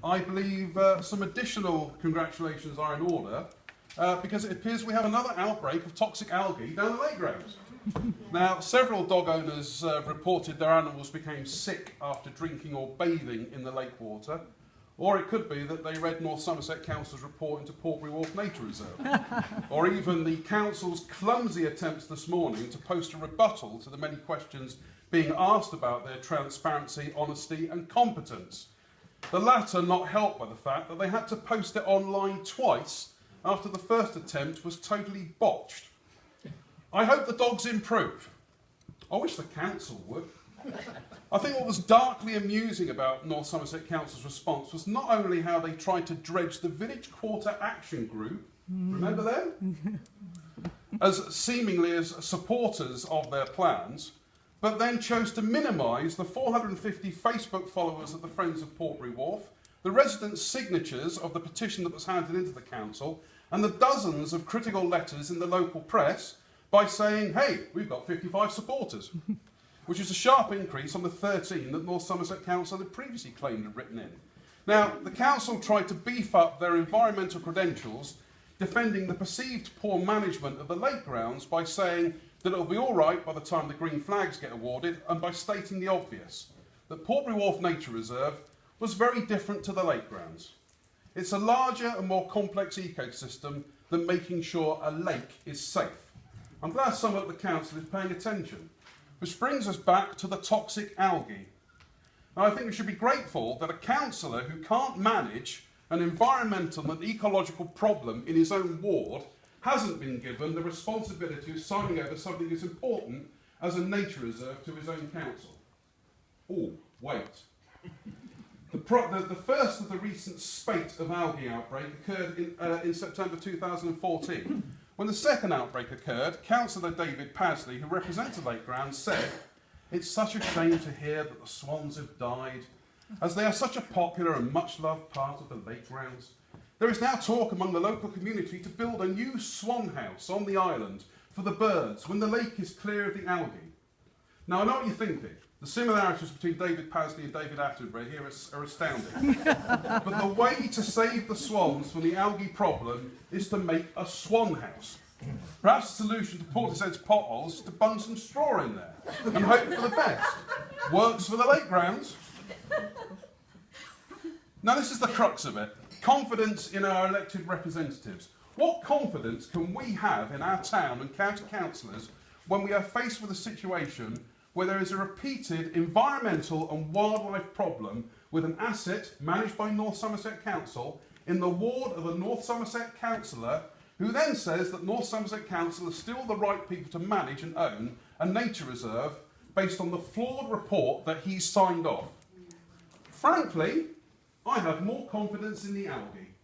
I believe some additional congratulations are in order because it appears we have another outbreak of toxic algae down the lake grounds. Now, several dog owners reported their animals became sick after drinking or bathing in the lake water, or it could be that they read North Somerset Council's report into Portbury Wharf Nature Reserve, or even the Council's clumsy attempts this morning to post a rebuttal to the many questions being asked about their transparency, honesty and competence. The latter not helped by the fact that they had to post it online twice after the first attempt was totally botched. I hope the dogs improve. I wish the council would. I think what was darkly amusing about North Somerset Council's response was not only how they tried to dredge the Village Quarter Action Group, remember them? As seemingly as supporters of their plans, but then chose to minimise the 450 Facebook followers of the Friends of Portbury Wharf, the residents' signatures of the petition that was handed into the council, and the dozens of critical letters in the local press by saying, hey, we've got 55 supporters, which is a sharp increase on the 13 that North Somerset Council had previously claimed had written in. Now, the council tried to beef up their environmental credentials, defending the perceived poor management of the lake grounds by saying that it'll be all right by the time the green flags get awarded, and by stating the obvious, that Portbury Wharf Nature Reserve was very different to the lake grounds. It's a larger and more complex ecosystem than making sure a lake is safe. I'm glad someone at the council is paying attention, which brings us back to the toxic algae. Now, I think we should be grateful that a councillor who can't manage an environmental and ecological problem in his own ward hasn't been given the responsibility of signing over something as important as a nature reserve to his own council. Oh, wait. The first of the recent spate of algae outbreak occurred in September 2014. When the second outbreak occurred, Councillor David Pasley, who represents the lake grounds, said, "It's such a shame to hear that the swans have died, as they are such a popular and much-loved part of the lake grounds. There is now talk among the local community to build a new swan house on the island for the birds when the lake is clear of the algae." Now, I know what you're thinking. The similarities between David Pasley and David Attenborough here are astounding. But the way to save the swans from the algae problem is to make a swan house. Perhaps the solution to Portishead's potholes is to bung some straw in there and hope for the best. Works for the lake grounds. Now, this is the crux of it. Confidence in our elected representatives. What confidence can we have in our town and county councillors when we are faced with a situation where there is a repeated environmental and wildlife problem with an asset managed by North Somerset Council in the ward of a North Somerset councillor who then says that North Somerset Council are still the right people to manage and own a nature reserve based on the flawed report that he's signed off? Frankly, I have more confidence in the algae.